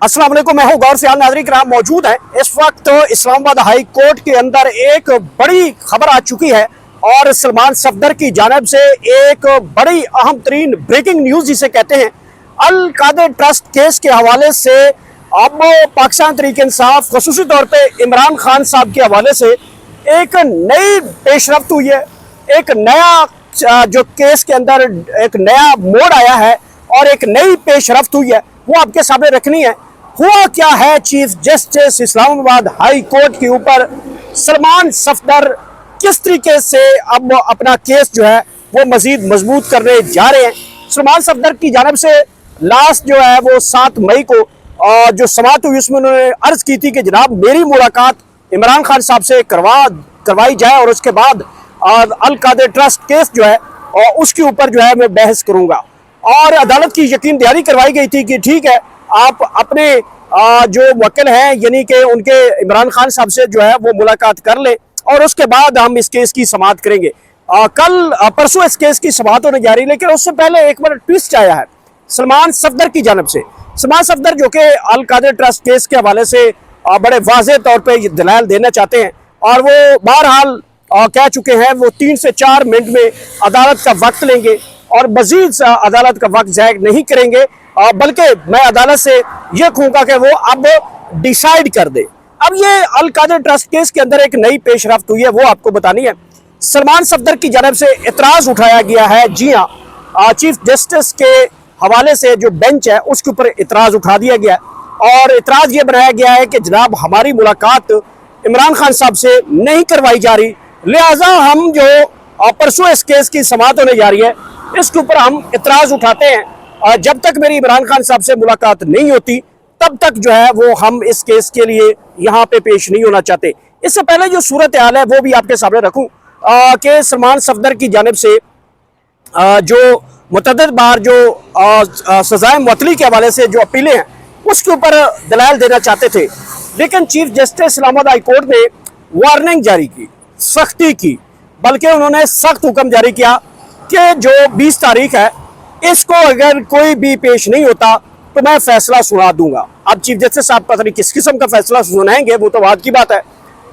अस्सलाम वालेकुम, मैं हूं गौर सियाल। नाज़रीन किराम मौजूद है इस वक्त इस्लामाबाद हाई कोर्ट के अंदर एक बड़ी खबर आ चुकी है और सलमान सफदर की जानिब से एक बड़ी अहम तरीन ब्रेकिंग न्यूज़ जिसे कहते हैं, अल कादर ट्रस्ट केस के हवाले से अब पाकिस्तान तहरीक इंसाफ ख़ुसूसी तौर पर इमरान खान साहब के हवाले से एक नई पेशरफ्त हुई है। एक नया जो केस के अंदर एक नया मोड़ आया है और एक नई पेशरफ्त हुई है, वो आपके सामने रखनी है। हुआ क्या है, chief justice Islamabad high court के ऊपर सलमान सफदर किस तरीके से अब अपना केस जो है वो मजीद मजबूत करने जा रहे हैं। सलमान सफदर की जानिब से लास्ट जो है वो 7 मई को जो समाअत हुई उसमें उन्होंने अर्ज की थी कि जनाब मेरी मुलाकात इमरान खान साहब से करवाई जाए और उसके बाद अल कादर ट्रस्ट केस जो है और उसके ऊपर जो है मैं बहस करूंगा। और अदालत की यकीन दहानी करवाई गई थी कि ठीक है, आप अपने जो वकील हैं यानी कि उनके इमरान खान साहब से जो है वो मुलाकात कर लें और उसके बाद हम इस केस की समाअत करेंगे। कल परसों इस केस की समाअत होने जा रही है, लेकिन उससे पहले एक बार ट्विस्ट आया है सलमान सफदर की जानिब से। सलमान सफदर जो कि अल कादर ट्रस्ट केस के हवाले से बड़े वाज़ेह तौर पर दलाइल देना चाहते हैं और वो बहरहाल कह चुके हैं वो 3 से 4 मिनट में अदालत का वक्त लेंगे और मजीद अदालत का वक्त ज़ाया नहीं करेंगे, बल्कि मैं अदालत से यह कहूँगा कि वो अब डिसाइड कर दे। अब ये अल कादर ट्रस्ट केस के अंदर एक नई पेशरफ्त हुई है, वो आपको बतानी है। सलमान सफदर की जानिब से एतराज़ उठाया गया है। जी हाँ, चीफ जस्टिस के हवाले से जो बेंच है उसके ऊपर एतराज़ उठा दिया गया और एतराज़ ये बनाया गया है कि जनाब हमारी मुलाकात इमरान खान साहब से नहीं करवाई जा रही, लिहाजा हम जो परसों इस केस की समाअत होने जा रही है इसके ऊपर हम एतराज़ उठाते हैं। जब तक मेरी इमरान खान साहब से मुलाकात नहीं होती तब तक जो है वो हम इस केस के लिए यहाँ पे पेश नहीं होना चाहते। इससे पहले जो सूरत हाल है वो भी आपके सामने रखूँ कि सलमान सफदर की जानिब से जो मुतअद्दिद बार जो सज़ाए मुअत्तली के हवाले से जो अपीलें हैं उसके ऊपर दलाइल देना चाहते थे, लेकिन chief justice Islamabad high court ने वार्निंग जारी की, सख्ती की, बल्कि उन्होंने सख्त हुक्म जारी किया कि जो 20 तारीख है इसको अगर कोई भी पेश नहीं होता तो मैं फैसला सुना दूंगा। अब चीफ जस्टिस साहब पता नहीं किस किस्म का फैसला सुनाएंगे, वो तो बात की बात है,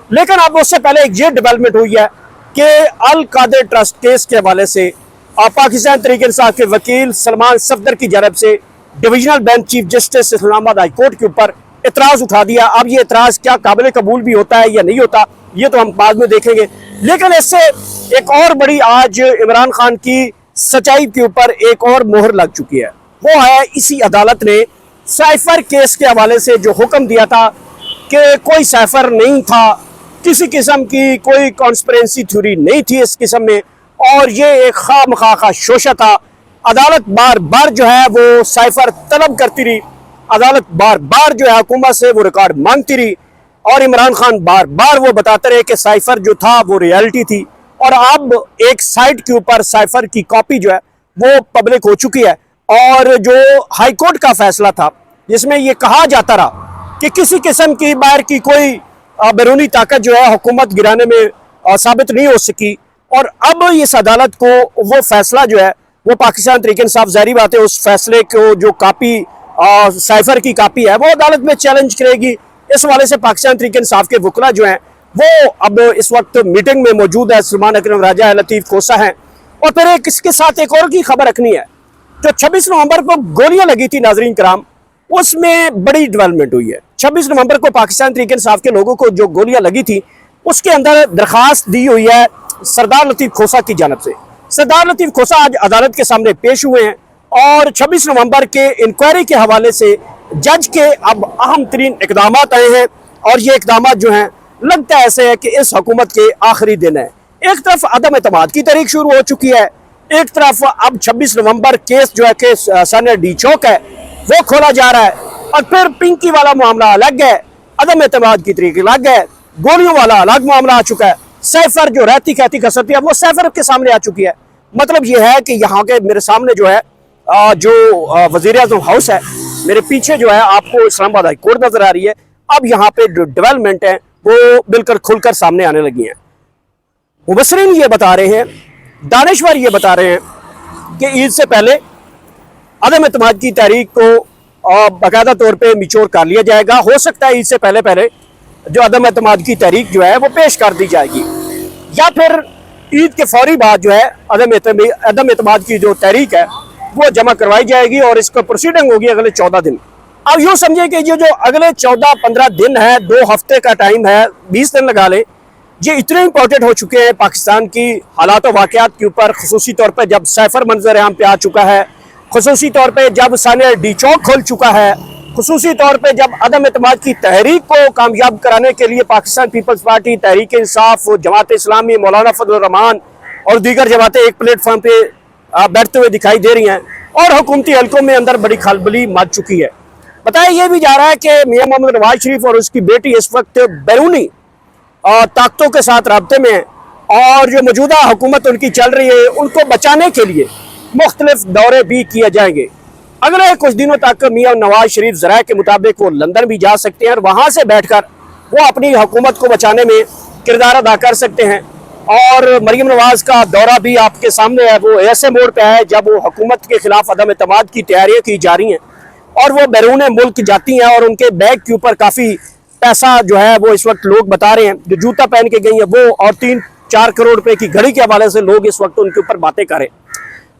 लेकिन अब उससे पहले एक ये डेवलपमेंट हुई है कि अल कादर ट्रस्ट केस के हवाले से पाकिस्तान तहरीक इंसाफ के वकील सलमान सफदर की जानिब से divisional bench chief justice Islamabad high court के ऊपर एतराज़ उठा दिया। अब ये एतराज़ क्या काबिल कबूल भी होता है या नहीं होता ये तो हम बाद में देखेंगे, लेकिन इससे एक और बड़ी आज इमरान खान की सच्चाई के ऊपर एक और मोहर लग चुकी है। वो है इसी अदालत ने साइफर केस के हवाले से जो हुक्म दिया था कि कोई साइफर नहीं था, किसी किस्म की कोई कॉन्स्पिरेंसी थ्योरी नहीं थी इस किस्म में, और ये एक खामखा का शोशा था। अदालत बार बार जो है वो साइफर तलब करती रही, अदालत बार बार जो है हुकूमत से वो रिकॉर्ड मांगती रही और इमरान खान बार बार वो बताते रहे कि साइफर जो था वो रियलिटी थी। और अब एक साइट के ऊपर साइफर की कॉपी जो है वो पब्लिक हो चुकी है और जो हाई कोर्ट का फैसला था जिसमें ये कहा जाता रहा कि किसी किस्म की बाहर की कोई बैरूनी ताकत जो है हुकूमत गिराने में साबित नहीं हो सकी, और अब इस अदालत को वो फैसला जो है वो पाकिस्तान तहरीक इंसाफ ज़ाहिर बात है उस फैसले को जो कापी साइफर की कापी है वो अदालत में चैलेंज करेगी। इस हवाले से पाकिस्तान तहरीक इंसाफ के वकला जो हैं वो अब इस वक्त मीटिंग में मौजूद है। सलमान अकरम राजा है, लतीफ़ खोसा हैं, और फिर इसके साथ एक और की खबर रखनी है। जो 26 नवंबर को गोलियां लगी थी नाजरीन कराम, उसमें बड़ी डेवलपमेंट हुई है। 26 नवंबर को पाकिस्तान तहरीक इंसाफ के लोगों को जो गोलियां लगी थी उसके अंदर दरख्वास्त दी हुई है सरदार लतीफ़ खोसा की जानिब से। सरदार लतीफ़ खोसा आज अदालत के सामने पेश हुए हैं और 26 नवंबर के इंक्वायरी के हवाले से जज के अब अहम तरीन इकदाम आए हैं और ये इकदाम जो हैं लगता है ऐसे है कि इस हुकूमत के आखिरी दिन है। एक तरफ अदम एतमाद की तारीख शुरू हो चुकी है, एक तरफ अब 26 नवंबर केस जो है कि सन डी चौक है वो खोला जा रहा है, और फिर पिंकी वाला मामला अलग है, अदम एतमाद की तारीख अलग है, गोलियों वाला अलग मामला आ चुका है। सैफर जो रहती कहती कसरती है वो सैफर के सामने आ चुकी है। मतलब ये है कि यहाँ के मेरे सामने जो है जो वज़ीर आज़म हाउस है, मेरे पीछे जो है आपको इस्लामाबाद हाई कोर्ट नजर आ रही है। अब यहाँ पे जो डेवलपमेंट है वो बिल्कुल खुलकर सामने आने लगी हैं। मुबसरीन ये बता रहे हैं, दानिश्वर ये बता रहे हैं कि ईद से पहले अदम एतमाद की तहरीक को बाकायदा तौर पे मिचोर कर लिया जाएगा। हो सकता है इससे पहले पहले जो अदम एतमाद की तहरीक जो है वो पेश कर दी जाएगी, या फिर ईद के फौरी बाद जो है अदम एतमाद की जो तहरीक है वो जमा करवाई जाएगी और इसका प्रोसीडिंग होगी अगले 14 दिन। अब यूँ समझिए कि ये जो अगले 14-15 दिन है, 2 हफ्ते का टाइम है, 20 दिन लगा ले, ये इतने इंपॉर्टेंट हो चुके हैं पाकिस्तान की हालात और वाक़यात के ऊपर, खुसूसी तौर पर जब साइफर मंजर आम पे आ चुका है, खुसूसी तौर पे जब सानिया डी चौक खुल चुका है, खुसूसी तौर पे जब अदम एतमाद की तहरीक को कामयाब कराने के लिए पाकिस्तान पीपल्स पार्टी, तहरीक इंसाफ, जमात इस्लामी, मौलाना फजल रहमान और दीगर जमातें एक प्लेटफॉर्म पे बैठते हुए दिखाई दे रही हैं और हुकूमती हल्कों में अंदर बड़ी खलबली मच चुकी है। बताया यह भी जा रहा है कि मियां मोहम्मद नवाज शरीफ और उसकी बेटी इस वक्त बैरूनी ताकतों के साथ राब्ते में है और जो मौजूदा हुकूमत उनकी चल रही है उनको बचाने के लिए मुख्तलिफ दौरे भी किए जाएंगे। अगले कुछ दिनों तक मियां नवाज शरीफ ज़राए के मुताबिक वो लंदन भी जा सकते हैं और वहाँ से बैठकर वो अपनी हुकूमत को बचाने में किरदार अदा कर सकते हैं। और मरीम नवाज का दौरा भी आपके सामने है, वो ऐसे मोड़ पे है जब वो हुकूमत के खिलाफ अदम एतमाद की तैयारियाँ की जा रही हैं और वो बैरून मुल्क जाती हैं और उनके बैग के ऊपर काफ़ी पैसा जो है वो इस वक्त लोग बता रहे हैं, जो जूता पहन के गई है वो और 3-4 करोड़ रुपए की घड़ी के हवाले से लोग इस वक्त उनके ऊपर बातें करें।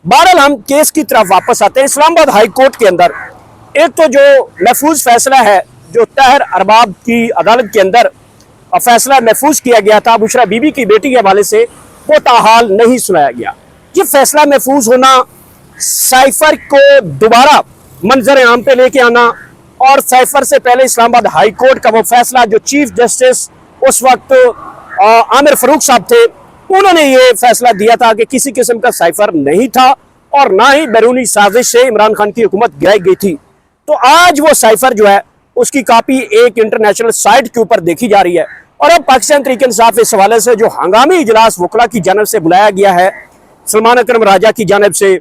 बहरहाल हम केस की तरफ वापस आते हैं। इस्लामाबाद हाई कोर्ट के अंदर एक तो जो महफूज फैसला है जो ताहिर अरबाब की अदालत के अंदर फैसला महफूज किया गया था बुशरा बीबी की बेटी के हवाले से, वो ताहाल नहीं सुनाया गया। ये फैसला महफूज होना, साइफर को दोबारा मंजर आम पे लेके आना और साइफर से पहले इस्लामाबाद हाई कोर्ट का वो फैसला जो चीफ जस्टिस उस वक्त आमिर फरूक साहब थे, उन्होंने ये फैसला दिया था कि किसी किस्म का साइफर नहीं था और ना ही बैरूनी साजिश से इमरान खान की हुकूमत गिराई गई थी। तो आज वो साइफर जो है उसकी कापी एक इंटरनेशनल साइट के ऊपर देखी जा रही है और अब पाकिस्तान तहरीक इंसाफ इस हवाले से जो हंगामी इजलास वकला की जानब से बुलाया गया है, सलमान अकरम राजा की जानब से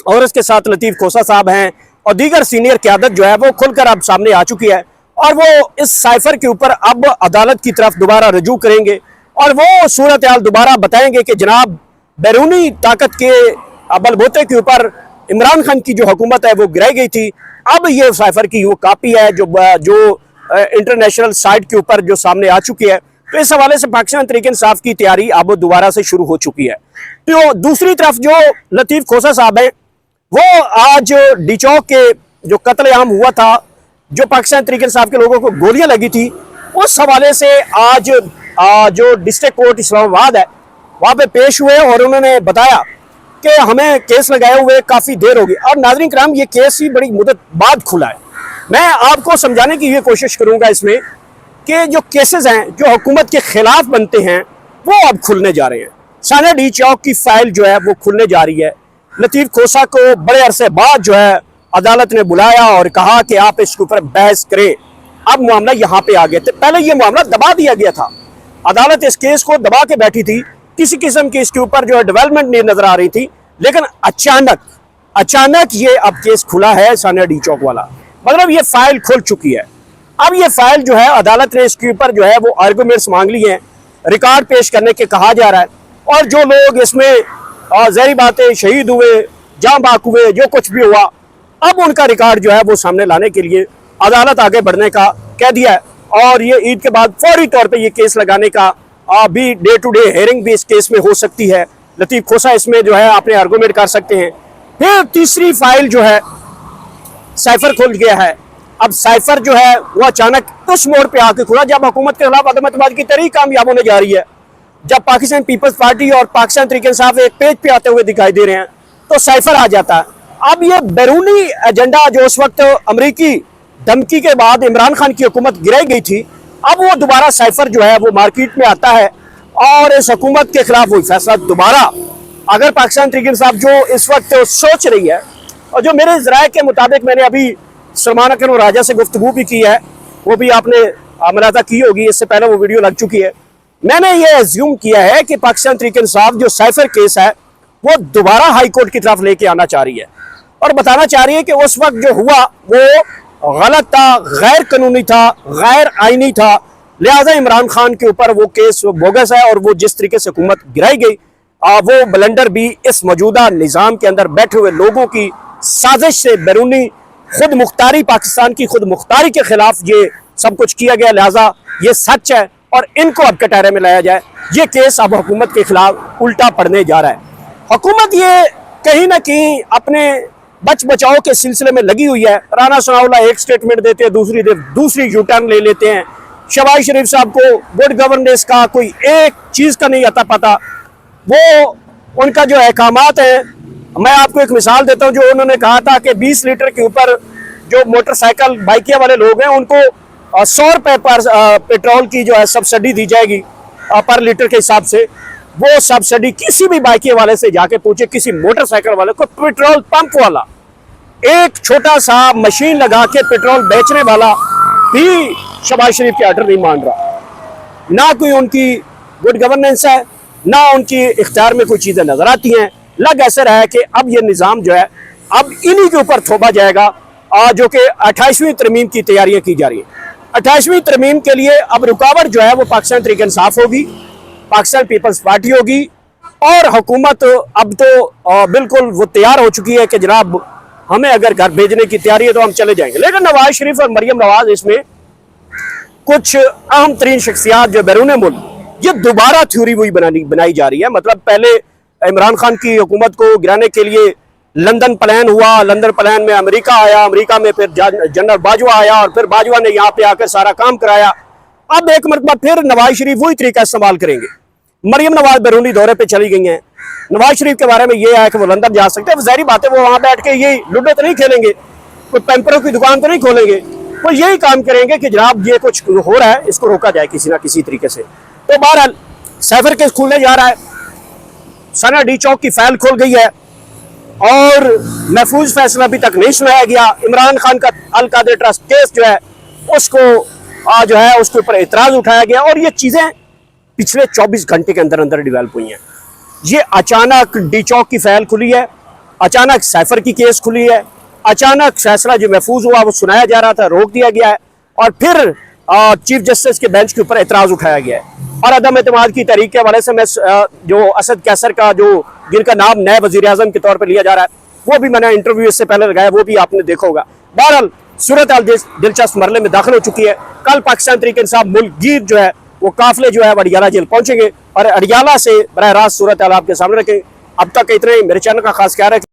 और उसके साथ लतीफ़ खोसा साहब हैं और दीगर सीनियर क़यादत जो है वो खुलकर अब सामने आ चुकी है और वो इस साइफर के ऊपर अब अदालत की तरफ दोबारा रजू करेंगे और वो सूरत हाल दोबारा बताएंगे कि जनाब बैरूनी ताकत के बलबूते के ऊपर इमरान खान की जो हुकूमत है वो गिराई गई थी। अब ये साइफर की वो कापी है जो इंटरनेशनल साइट के ऊपर जो सामने आ चुकी है। तो इस हवाले से पाकिस्तान तहरीक इंसाफ की तैयारी अब दोबारा से शुरू हो चुकी है। तो दूसरी तरफ जो लतीफ़ खोसा साहब है वो आज डी चौक के जो कत्लेआम हुआ था, जो पाकिस्तान तहरीक इंसाफ के लोगों को गोलियां लगी थी, उस हवाले से आज जो डिस्ट्रिक्ट कोर्ट इस्लामाबाद है वहाँ पे पेश हुए और उन्होंने बताया कि हमें केस लगाए हुए काफ़ी देर होगी और नाज़रीन कराम ये केस ही बड़ी मुद्दत बाद खुला है। मैं आपको समझाने की ये कोशिश करूँगा इसमें कि जो केसेस हैं जो हुकूमत के खिलाफ बनते हैं वो अब खुलने जा रहे हैं। सानिया डी चौक की फाइल जो है वो खुलने जा रही है। लतीफ़ खोसा को बड़े अरसे बाद जो है अदालत ने बुलाया और कहा कि आप इसके ऊपर बहस करें। अब मामला यहाँ पे आ गया था, पहले ये मामला दबा दिया गया था, अदालत इस केस को दबा के बैठी थी, किसी किस्म की इसके ऊपर जो है डेवलपमेंट नहीं नजर आ रही थी, लेकिन अचानक ये अब केस खुला है सानिया डी चौक वाला, मतलब ये फाइल खुल चुकी है। अब ये फाइल जो है अदालत ने इसके ऊपर जो है वो आर्गूमेंट्स मांग लिए हैं, रिकॉर्ड पेश करने के कहा जा रहा है और जो लोग इसमें ज़ाहिर बातें शहीद हुए, जाँ बाक हुए, जो कुछ भी हुआ, अब उनका रिकॉर्ड जो है वो सामने लाने के लिए अदालत आगे बढ़ने का कह दिया है और ये ईद के बाद फौरी तौर पे ये केस लगाने का भी डे टू डे हेयरिंग भी इस केस में हो सकती है। लतीफ़ खोसा इसमें जो है अपने आर्गूमेंट कर सकते हैं। फिर तीसरी फाइल जो है साइफर खुल गया है। अब साइफर जो है वो अचानक उस मोड़ पे आके खुला जब हुकूमत के खिलाफ अदम एतमाद की तहरीक कामयाब होने जा रही है, जब पाकिस्तान पीपल्स पार्टी और पाकिस्तान तहरीक इंसाफ एक पेज पे आते हुए दिखाई दे रहे हैं तो साइफर आ जाता है। अब ये बैरूनी एजेंडा जो उस वक्त अमरीकी धमकी के बाद इमरान खान की हुकूमत गिराई गई थी, अब वो दोबारा साइफर जो है वो मार्केट में आता है और इस हुकूमत के खिलाफ वही फैसला दोबारा, अगर पाकिस्तान तहरीक इंसाफ जो इस वक्त सोच रही है और जो मेरे ज़राए के मुताबिक मैंने अभी सलमान अकरम राजा से गुफ्तगू भी की है, वो भी आपने मुलाज़ा की होगी, इससे पहले वो वीडियो लग चुकी है। मैंने ये एज्यूम किया है कि पाकिस्तान तहरीक इंसाफ जो साइफर केस है वो दोबारा हाई कोर्ट की तरफ लेके आना चाह रही है और बताना चाह रही है कि उस वक्त जो हुआ वो गलत था, गैर कानूनी था, गैर आईनी था, लिहाजा इमरान खान के ऊपर वो केस बोगस है और वो जिस तरीके से हुकूमत गिराई गई वो ब्लंडर भी इस मौजूदा निज़ाम के अंदर बैठे हुए लोगों की साजिश से, बैरूनी खुद मुख्तारी, पाकिस्तान की खुद मुख्तारी के खिलाफ ये सब कुछ किया गया, लिहाजा ये सच है और इनको अब कटहरे में लाया जाए। ये केस अब हुकूमत के खिलाफ उल्टा पड़ने जा रहा है। हुकूमत ये कहीं ना कहीं अपने बच बचाओ के सिलसिले में लगी हुई है। राना सनाउल्लाह एक स्टेटमेंट देते हैं, दूसरी यू टर्न ले लेते हैं। शहबाज शरीफ साहब को गुड गवर्नेंस का कोई एक चीज़ का नहीं आता पता। वो उनका जो अहकामात है, मैं आपको एक मिसाल देता हूँ। जो उन्होंने कहा था कि 20 लीटर के ऊपर जो मोटरसाइकिल बाइकिया वाले लोग हैं उनको 100 रुपये पर पेट्रोल की जो है सब्सिडी दी जाएगी पर लीटर के हिसाब से। वो सब्सिडी किसी भी बाइकिया वाले से जाके पूछे, किसी मोटरसाइकिल वाले को, पेट्रोल पंप वाला, एक छोटा सा मशीन लगा के पेट्रोल बेचने वाला भी शहबाज शरीफ के आर्डर नहीं मान रहा। ना कोई उनकी गुड गवर्नेंस है, ना उनकी इख्तियार में कोई चीज़ें नजर आती हैं। लग ऐसा रहा है कि अब ये निज़ाम जो है अब इन्हीं के ऊपर थोपा जाएगा, जो कि 28वीं तरमीम की तैयारियां की जा रही हैं। 28वीं तरमीम के लिए अब रुकावट जो है वो पाकिस्तान तहरीक इंसाफ होगी, पाकिस्तान पीपल्स पार्टी होगी, और हुकूमत अब तो बिल्कुल वो तैयार हो चुकी है कि जनाब हमें अगर घर भेजने की तैयारी है तो हम चले जाएंगे। लेकिन नवाज शरीफ और मरियम नवाज, इसमें कुछ अहम तरीन शख्सियात जो बैरून मुल्क, ये दोबारा थ्योरी वही बनाई जा रही है। मतलब पहले इमरान खान की हुकूमत को गिराने के लिए लंदन प्लान हुआ, लंदन प्लान में अमेरिका आया, अमेरिका में फिर जनरल बाजवा आया और फिर बाजवा ने यहाँ पे आकर सारा काम कराया। अब एक मरतबा फिर नवाज शरीफ वही तरीका इस्तेमाल करेंगे। मरियम नवाज बैरूनी दौरे पे चली गई हैं। नवाज शरीफ के बारे में ये है कि वो लंदन जा सकते हैं। ज़ाहिर बात है वो वहाँ बैठ के यही लुडो तो नहीं खेलेंगे, कोई पैम्परों की दुकान तो नहीं खोलेंगे, वो यही काम करेंगे कि जनाब ये कुछ हो रहा है, इसको रोका जाए किसी ना किसी तरीके से। तो बहरहाल सैफर केस खुलने जा रहा है, सना डी चौक की फाइल खुल गई है और महफूज फैसला अभी तक नहीं सुनाया गया। इमरान खान का अल कादिर ट्रस्ट केस जो है उसको जो है उसके ऊपर एतराज उठाया गया और ये चीज़ें पिछले 24 घंटे के अंदर अंदर डेवलप हुई हैं। ये अचानक डी चौक की फाइल खुली है, अचानक सैफर की केस खुली है, अचानक फैसला जो महफूज हुआ वो सुनाया जा रहा था रोक दिया गया है और फिर चीफ जस्टिस के बेंच के ऊपर एतराज़ उठाया गया है। और अदम एतमाद की तहरीक के हवाले से मैं जो असद कैसर का जो जिनका नाम नए वज़ीर आज़म के तौर पर लिया जा रहा है वो भी मैंने इंटरव्यू इससे पहले लगाया, वो भी आपने देखा होगा। बहरहाल सूरत हाल दिलचस्प मरले में दाखिल हो चुकी है। कल पाकिस्तान तहरीक इंसाफ मुल्क गिर जो है वो काफिले जो है अडियाला जेल पहुंचेंगे और अडियाला से बराह रास्त सूरत हाल आपके सामने रखें। अब तक इतने ही। मेरे चैनल का खास ख्याल रखें।